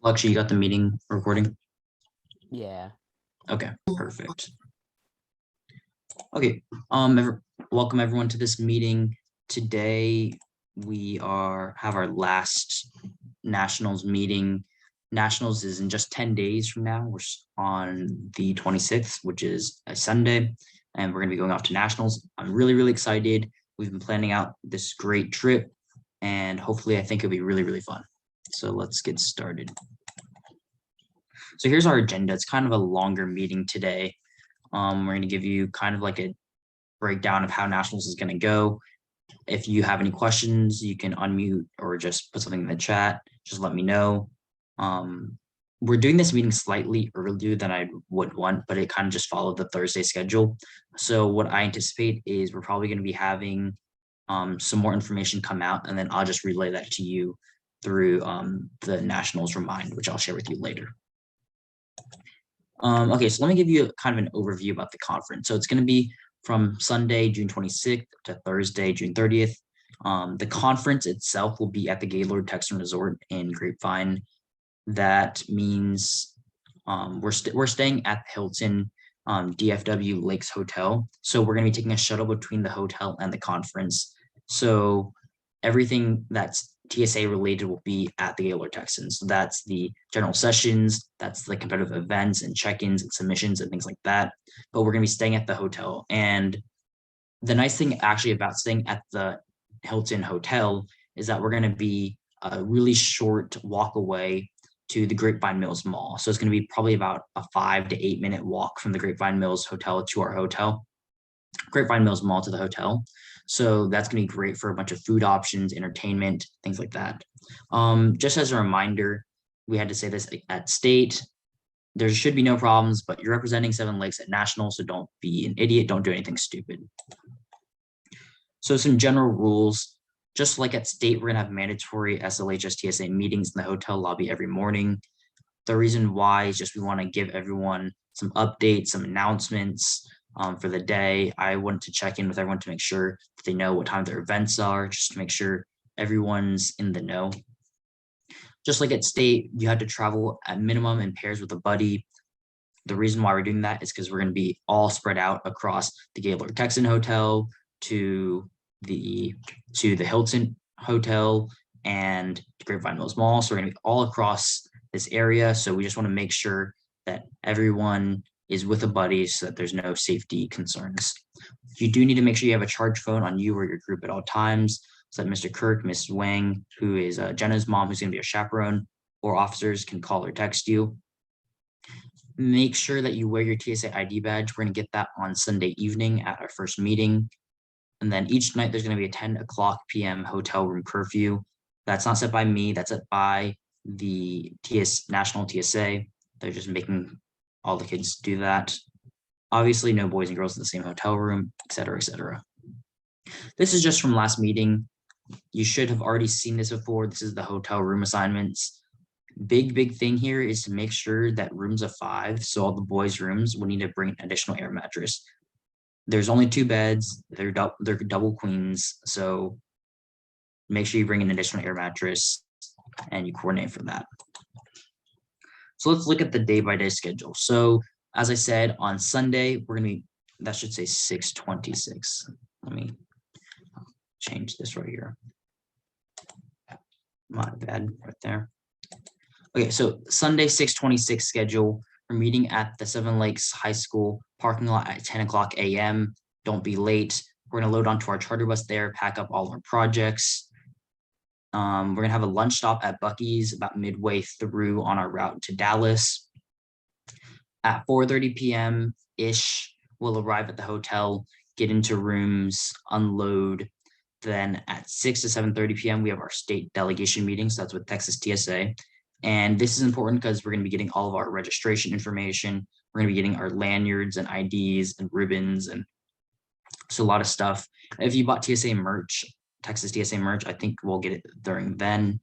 Lakshya, you got the meeting recording? Yeah. Okay, perfect. Okay, welcome everyone to this meeting. Today we have our last nationals meeting. Nationals is in just 10 days from now. We're on the 26th, which is a Sunday, and we're gonna be going off to nationals. I'm really, really excited. We've been planning out this great trip, and hopefully I think it'll be really, really fun. So let's get started. So here's our agenda. It's kind of a longer meeting today. We're going to give you kind of like a breakdown of how nationals is going to go. If you have any questions, you can unmute or just put something in the chat. Just let me know. We're doing this meeting slightly earlier than I would want, but it kind of just followed the Thursday schedule. So what I anticipate is we're probably going to be having some more information come out, and then I'll just relay that to you through the Nationals Remind, which I'll share with you later. Okay, so let me give you kind of an overview about the conference. So it's going to be from Sunday, June 26th to Thursday, June 30th. The conference itself will be at the Gaylord Texan Resort in Grapevine. That means we're staying at the Hilton DFW Lakes Hotel. So we're going to be taking a shuttle between the hotel and the conference. So everything that's TSA related will be at the Gaylord Texans. So that's the general sessions, that's the competitive events and check-ins and submissions and things like that. But we're going to be staying at the hotel. And the nice thing actually about staying at the Hilton Hotel is that we're going to be a really short walk away to the Grapevine Mills Mall. So it's going to be probably about a 5 to 8 minute walk from the Grapevine Mills Hotel to our hotel. Grapevine Mills Mall to the hotel. So that's going to be great for a bunch of food options, entertainment, things like that. Just as a reminder, we had to say this at state. There should be no problems, but you're representing Seven Lakes at national, so don't be an idiot. Don't do anything stupid. So some general rules. Just like at state, we're going to have mandatory SLHS TSA meetings in the hotel lobby every morning. The reason why is just we want to give everyone some updates, some announcements, for the day. I want to check in with everyone to make sure that they know what time their events are, just to make sure everyone's in the know. Just like at state, you had to travel at minimum in pairs with a buddy. The reason why we're doing that is because we're going to be all spread out across the Gaylord Texan Hotel to the Hilton Hotel and Grapevine Mills Mall. So we're going to be all across this area. So we just want to make sure that everyone is with a buddy so that there's no safety concerns. You do need to make sure you have a charge phone on you or your group at all times so that Mr. Kirk, Ms. Wang, who is Jenna's mom, who's going to be a chaperone, or officers can call or text you. Make sure that you wear your TSA ID badge. We're going to get that on Sunday evening at our first meeting. And then each night there's going to be a 10 o'clock p.m. hotel room curfew. That's not set by me. That's set by the National TSA. They're just making all the kids do that. Obviously, no boys and girls in the same hotel room, et cetera, et cetera. This is just from last meeting. You should have already seen this before. This is the hotel room assignments. Big thing here is to make sure that rooms of 5, so all the boys' rooms, will need to bring an additional air mattress. There's only 2 beds. They're double queens, so make sure you bring an additional air mattress and you coordinate for that. So let's look at the day-by-day schedule. So as I said, on Sunday, we're going to be, that should say 6/26. Let me change this right here. My bad, right there. Okay, so Sunday, 6/26 schedule. We're meeting at the Seven Lakes High School parking lot at 10 o'clock a.m. Don't be late. We're going to load onto our charter bus there, pack up all our projects. We're going to have a lunch stop at Buc-ee's about midway through on our route to Dallas. At 4:30 p.m.-ish, we'll arrive at the hotel, get into rooms, unload. Then at 6 to 7:30 p.m., we have our state delegation meeting. So that's with Texas TSA. And this is important because we're going to be getting all of our registration information. We're going to be getting our lanyards and IDs and ribbons and so a lot of stuff. If you bought TSA merch, Texas TSA merch, I think we'll get it during then.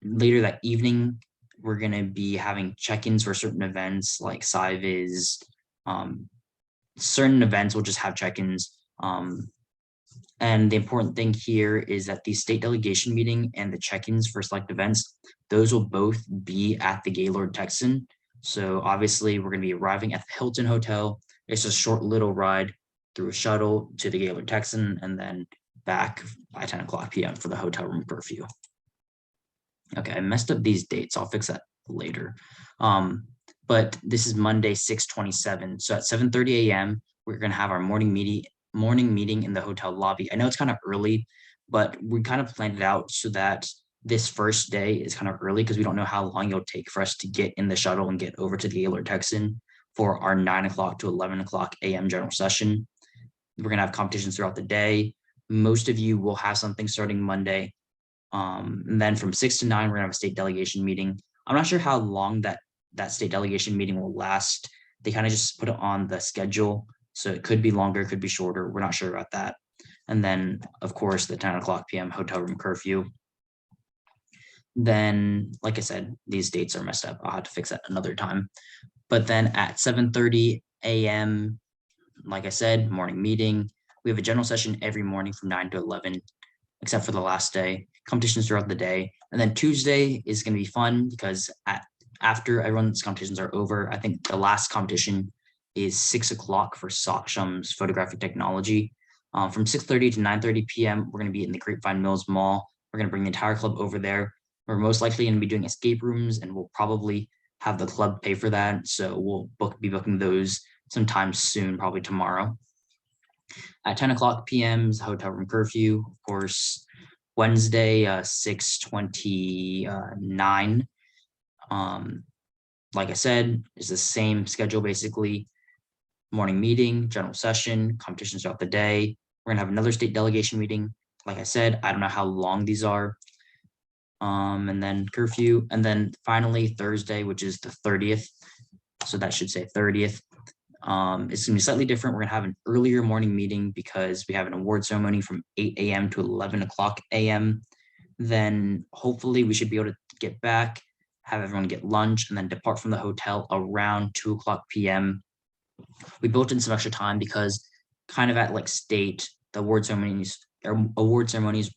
Later that evening, we're going to be having check-ins for certain events like SciViz. Certain events will just have check-ins. And the important thing here is that the state delegation meeting and the check-ins for select events, those will both be at the Gaylord Texan. So obviously we're going to be arriving at the Hilton Hotel. It's a short little ride through a shuttle to the Gaylord Texan and then back by 10 o'clock p.m. for the hotel room curfew. Okay, I messed up these dates. I'll fix that later. But this is Monday, 6/27. So at 7:30 a.m., we're going to have our morning meeting in the hotel lobby. I know it's kind of early, but we kind of planned it out so that this first day is kind of early because we don't know how long it'll take for us to get in the shuttle and get over to the Gaylord Texan for our 9 o'clock to 11 o'clock a.m. general session. We're going to have competitions throughout the day. Most of you will have something starting Monday. And then from 6 to 9, we're going to have a state delegation meeting. I'm not sure how long that state delegation meeting will last. They kind of just put it on the schedule. So it could be longer, it could be shorter. We're not sure about that. And then, of course, the 10 o'clock p.m. hotel room curfew. Then, like I said, these dates are messed up. I'll have to fix that another time. But then at 7:30 a.m., like I said, morning meeting. We have a general session every morning from 9 to 11, except for the last day. Competitions throughout the day. And then Tuesday is going to be fun because after everyone's competitions are over, I think the last competition is 6 o'clock for Sakshum's photographic technology. From 6:30 to 9:30 p.m., we're going to be in the Grapevine Mills Mall. We're going to bring the entire club over there. We're most likely going to be doing escape rooms, and we'll probably have the club pay for that. So we'll be booking those sometime soon, probably tomorrow. At 10 o'clock p.m. is hotel room curfew. Of course, Wednesday, 6/29. Like I said, is the same schedule basically. Morning meeting, general session, competitions throughout the day. We're gonna have another state delegation meeting. Like I said, I don't know how long these are. And then curfew, and then finally Thursday, which is the 30th. So that should say 30th. It's gonna be slightly different. We're gonna have an earlier morning meeting because we have an award ceremony from 8 a.m. to 11 o'clock a.m. Then hopefully we should be able to get back, have everyone get lunch, and then depart from the hotel around 2 o'clock p.m. We built in some extra time because kind of at like state, the award ceremonies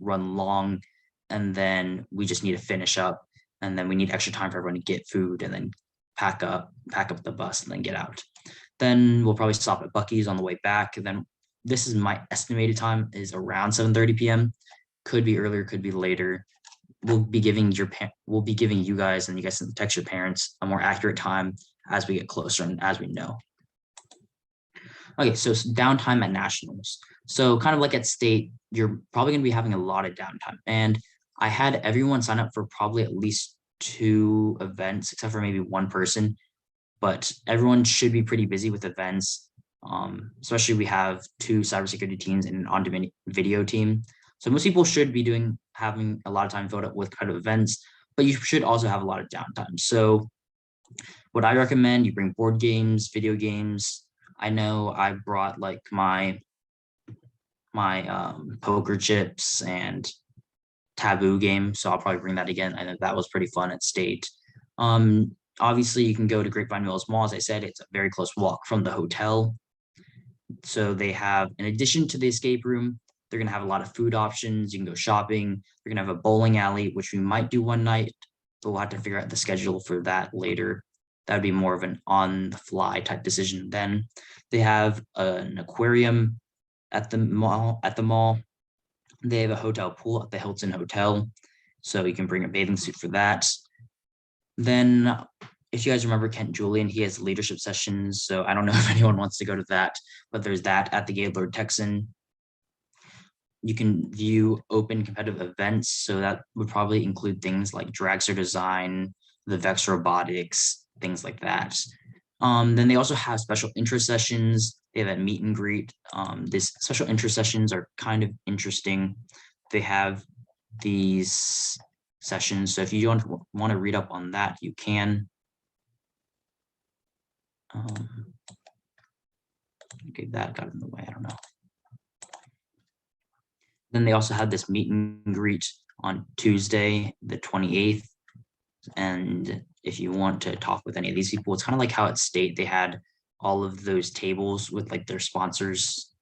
run long, and then we just need to finish up, and then we need extra time for everyone to get food and then pack up the bus and then get out. Then we'll probably stop at Buc-ee's on the way back. And then this is my estimated time is around 7:30 p.m. Could be earlier, could be later. We'll be giving you guys, and you guys can text your parents, a more accurate time as we get closer and as we know. Okay, so downtime at nationals. So kind of like at state, you're probably gonna be having a lot of downtime. And I had everyone sign up for probably at least 2 events, except for maybe one person, but everyone should be pretty busy with events. Especially we have 2 cybersecurity teams and an on-demand video team. So most people should be having a lot of time filled up with kind of events, but you should also have a lot of downtime. So what I recommend, you bring board games, video games. I know I brought like my poker chips and taboo game, so I'll probably bring that again. I know that was pretty fun at state. Obviously you can go to Grapevine Mills Mall. As I said, it's a very close walk from the hotel. So they have, in addition to the escape room, they're going to have a lot of food options. You can go shopping. They're going to have a bowling alley, which we might do one night, but we'll have to figure out the schedule for that later. That would be more of an on the fly type decision. Then they have an aquarium at the mall. They have a hotel pool at the Hilton Hotel, so you can bring a bathing suit for that. Then if you guys remember Kent Julian, he has leadership sessions. So I don't know if anyone wants to go to that, but there's that at the Gaylord Texan. You can view open competitive events. So that would probably include things like Dragster Design, the Vex Robotics, things like that. Then they also have special interest sessions. They have a meet and greet. These special interest sessions are kind of interesting. They have these sessions. So if you don't want to read up on that, you can. Okay, that got in the way. I don't know. Then they also have this meet and greet on Tuesday, the 28th. And if you want to talk with any of these people, it's kind of like how at state they had all of those tables with like their sponsors.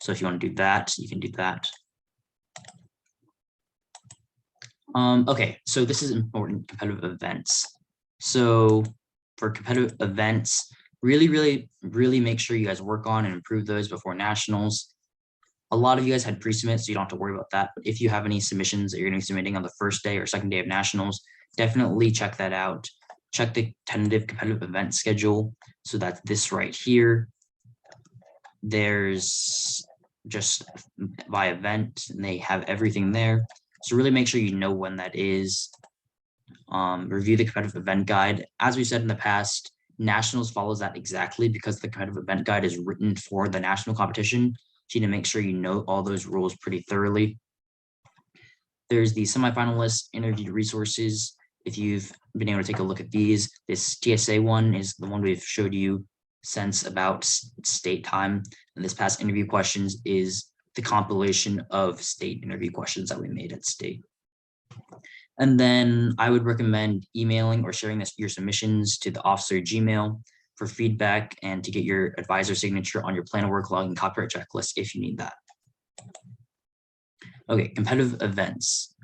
So if you want to do that, you can do that. Okay, so this is important, competitive events. So for competitive events, really make sure you guys work on and improve those before nationals. A lot of you guys had pre-submit, so you don't have to worry about that. But if you have any submissions that you're going to be submitting on the first day or second day of nationals, definitely check that out. Check the tentative competitive event schedule. So that's this right here. There's just by event, and they have everything there. So really make sure you know when that is. Review the competitive event guide. As we said in the past, nationals follows that exactly because the competitive event guide is written for the national competition. So you need to make sure you know all those rules pretty thoroughly. There's the semifinalist interview resources. If you've been able to take a look at these, this TSA one is the one we've showed you since about state time. And this past interview questions is the compilation of state interview questions that we made at state. And then I would recommend emailing or sharing your submissions to the officer Gmail for feedback and to get your advisor signature on your plan of work log and copyright checklist if you need that. Okay, competitive events.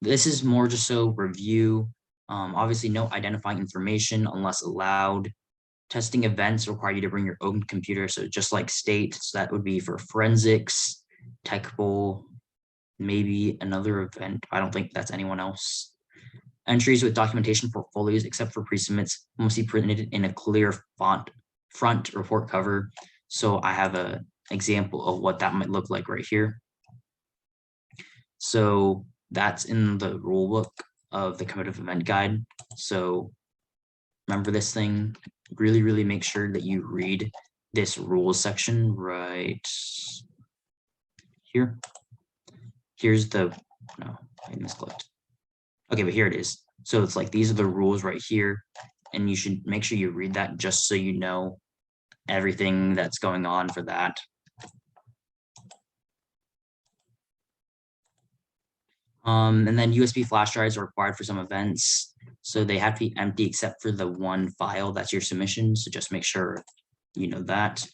This is more just so review. Obviously, no identifying information unless allowed. Testing events require you to bring your own computer. So just like state, so that would be for forensics, technical, maybe another event. I don't think that's anyone else. Entries with documentation portfolios, except for pre-submits, must be printed in a clear front report cover. So I have an example of what that might look like right here. So that's in the rule book of the competitive event guide. So remember this thing, really make sure that you read this rules section right here. Here's the, no, I misclicked. Okay, but here it is. So it's like, these are the rules right here. And you should make sure you read that just so you know everything that's going on for that. And then USB flash drives are required for some events. So they have to be empty except for the one file that's your submission. So just make sure you know that.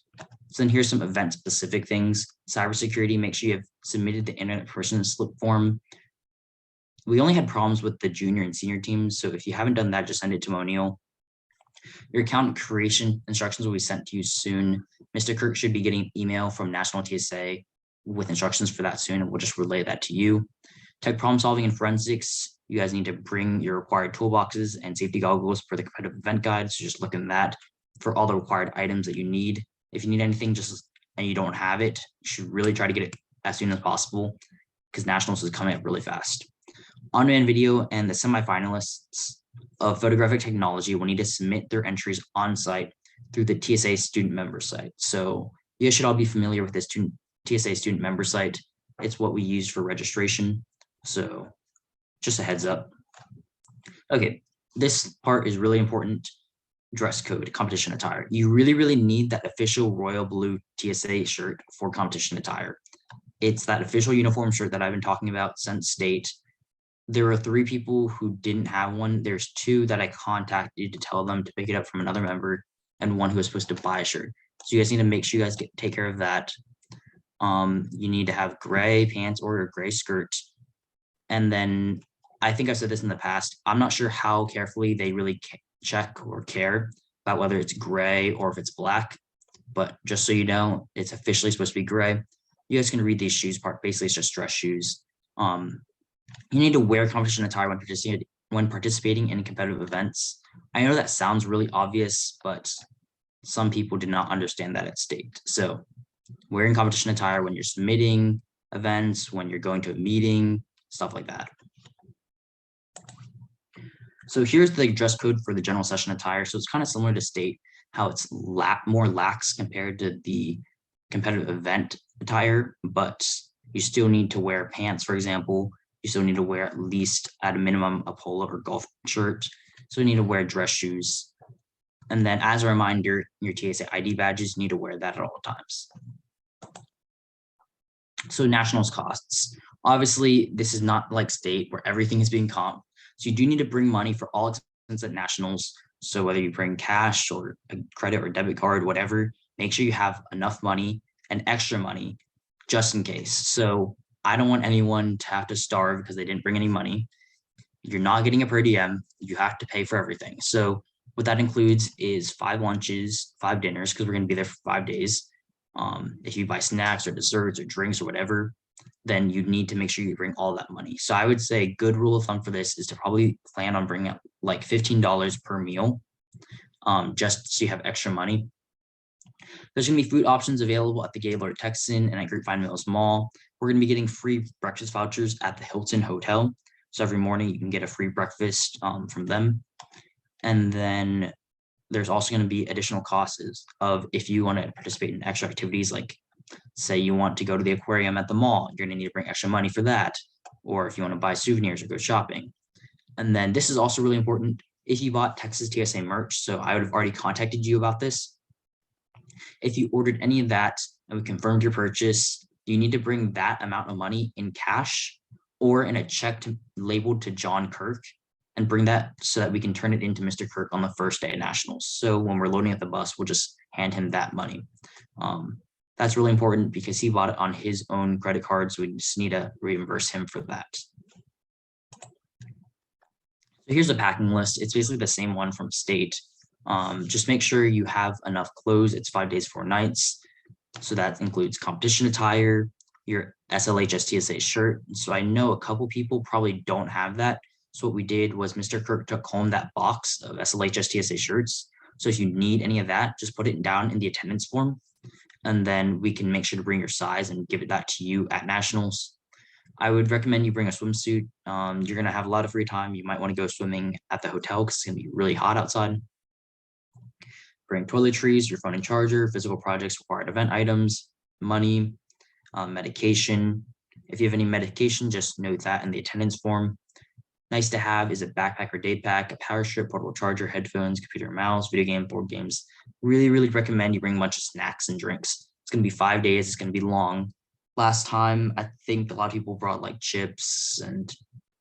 So then here's some event specific things. Cybersecurity, make sure you have submitted the internet person slip form. We only had problems with the junior and senior teams. So if you haven't done that, just send it to Moniel. Your account creation instructions will be sent to you soon. Mr. Kirk should be getting email from National TSA with instructions for that soon, and we'll just relay that to you. Tech problem solving and forensics, you guys need to bring your required toolboxes and safety goggles for the competitive event guide. So just look in that for all the required items that you need. If you need anything and you don't have it, you should really try to get it as soon as possible because nationals is coming up really fast. On-demand video and the semifinalists of photographic technology will need to submit their entries on site through the TSA student member site. So you guys should all be familiar with this TSA student member site. It's what we use for registration. So just a heads up. Okay, this part is really important. Dress code, competition attire. You really need that official royal blue TSA shirt for competition attire. It's that official uniform shirt that I've been talking about since state. There were 3 people who didn't have one. There's 2 that I contacted to tell them to pick it up from another member, and 1 who was supposed to buy a shirt. So you guys need to make sure you guys take care of that. You need to have gray pants or a gray skirt. And then I think I've said this in the past. I'm not sure how carefully they really check or care about whether it's gray or if it's black. But just so you know, it's officially supposed to be gray. You guys can read these shoes part. Basically, it's just dress shoes. You need to wear competition attire when participating in competitive events. I know that sounds really obvious, but some people did not understand that at state. So wearing competition attire when you're submitting events, when you're going to a meeting, stuff like that. So here's the dress code for the general session attire. So it's kind of similar to state, how it's more lax compared to the competitive event attire, but you still need to wear pants, for example. You still need to wear at least, at a minimum, a polo or golf shirt. So you need to wear dress shoes. And then as a reminder, your TSA ID badges, you need to wear that at all times. So nationals costs. Obviously, this is not like state where everything is being comped. So you do need to bring money for all expenses at nationals. So whether you bring cash or a credit or debit card, whatever, make sure you have enough money and extra money just in case. So I don't want anyone to have to starve because they didn't bring any money. You're not getting a per diem. You have to pay for everything. So what that includes is 5 lunches, 5 dinners, because we're going to be there for 5 days. If you buy snacks or desserts or drinks or whatever, then you need to make sure you bring all that money. So I would say a good rule of thumb for this is to probably plan on bringing up like $15 per meal, just so you have extra money. There's going to be food options available at the Gaylord Texan and at Grapevine Mills Mall. We're going to be getting free breakfast vouchers at the Hilton Hotel. So every morning you can get a free breakfast from them. And then there's also going to be additional costs of if you want to participate in extra activities, like say you want to go to the aquarium at the mall, you're going to need to bring extra money for that. Or if you want to buy souvenirs or go shopping. And then this is also really important if you bought Texas TSA merch. So I would have already contacted you about this. If you ordered any of that and we confirmed your purchase, you need to bring that amount of money in cash or in a check labeled to John Kirk and bring that so that we can turn it into Mr. Kirk on the first day of nationals. So when we're loading at the bus, we'll just hand him that money. That's really important because he bought it on his own credit card. So we just need to reimburse him for that. So here's a packing list. It's basically the same one from state. Just make sure you have enough clothes. It's 5 days, 4 nights. So that includes competition attire, your SLHS TSA shirt. So I know a couple people probably don't have that. So what we did was Mr. Kirk took home that box of SLHS TSA shirts. So if you need any of that, just put it down in the attendance form. And then we can make sure to bring your size and give it that to you at nationals. I would recommend you bring a swimsuit. You're going to have a lot of free time. You might want to go swimming at the hotel because it's going to be really hot outside. Bring toiletries, your phone and charger, physical projects, required event items, money, medication. If you have any medication, just note that in the attendance form. Nice to have is a backpack or day pack, a power strip, portable charger, headphones, computer, mouse, video game, board games. Really, really recommend you bring a bunch of snacks and drinks. It's going to be 5 days. It's going to be long. Last time, I think a lot of people brought like chips and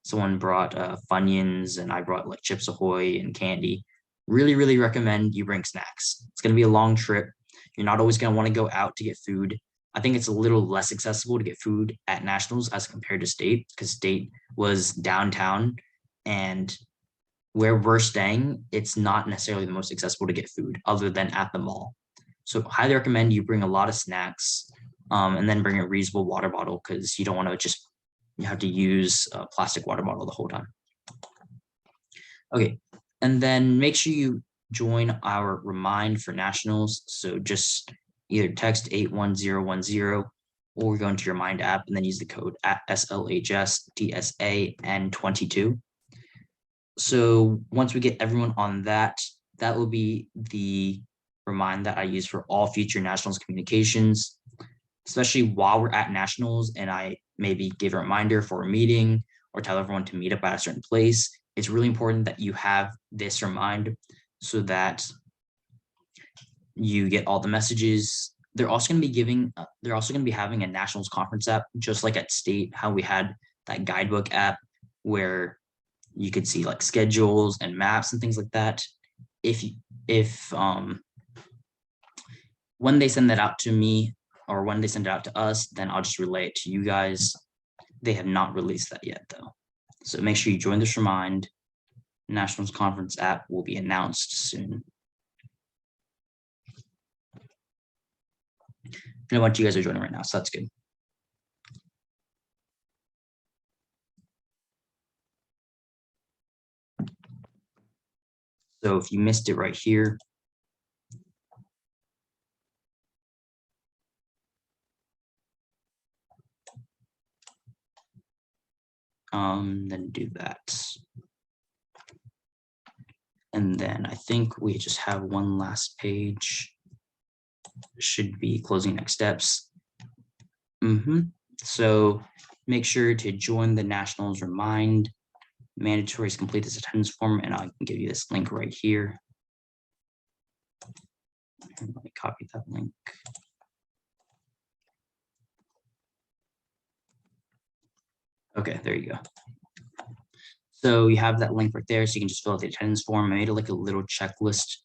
someone brought Funyuns and I brought like Chips Ahoy and candy. Really, really recommend you bring snacks. It's going to be a long trip. You're not always going to want to go out to get food. I think it's a little less accessible to get food at nationals as compared to state because state was downtown and where we're staying, it's not necessarily the most accessible to get food other than at the mall. So highly recommend you bring a lot of snacks and then bring a reusable water bottle because you don't want to just you have to use a plastic water bottle the whole time. Okay, and then make sure you join our Remind for Nationals. So just either text 81010 or go into your Mind app and then use the code at SLHS TSA N22. So once we get everyone on that, that will be the Remind that I use for all future nationals communications, especially while we're at nationals and I maybe give a reminder for a meeting or tell everyone to meet up at a certain place. It's really important that you have this Remind so that you get all the messages. They're also going to be having a nationals conference app, just like at state, how we had that guidebook app where you could see like schedules and maps and things like that. When they send that out to me or when they send it out to us, then I'll just relay it to you guys. They have not released that yet though. So make sure you join this Remind. Nationals Conference app will be announced soon. And a bunch of you guys are joining right now, so that's good. So if you missed it right here, then do that. And then I think we just have one last page. Should be closing next steps. So make sure to join the Nationals Remind. Mandatory is complete this attendance form, and I can give you this link right here. And let me copy that link. Okay, there you go. So you have that link right there, so you can just fill out the attendance form. I made it like a little checklist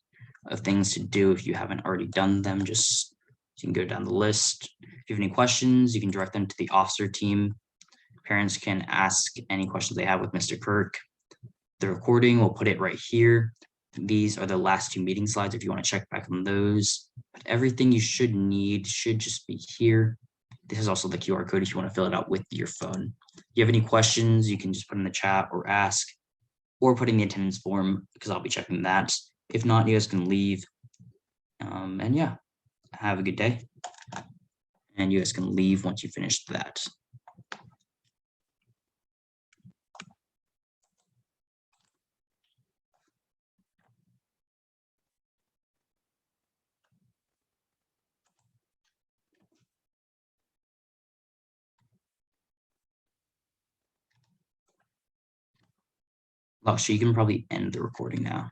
of things to do if you haven't already done them. Just So you can go down the list. If you have any questions, you can direct them to the officer team. Parents can ask any questions they have with Mr. Kirk. The recording, we'll put it right here. These are the last 2 meeting slides if you want to check back on those. But everything you should need should just be here. This is also the QR code if you want to fill it out with your phone. If you have any questions, you can just put in the chat or ask, or put in the attendance form because I'll be checking that. If not, you guys can leave. And yeah, have a good day. And you guys can leave once you finish that. Lakshya, you can probably end the recording now.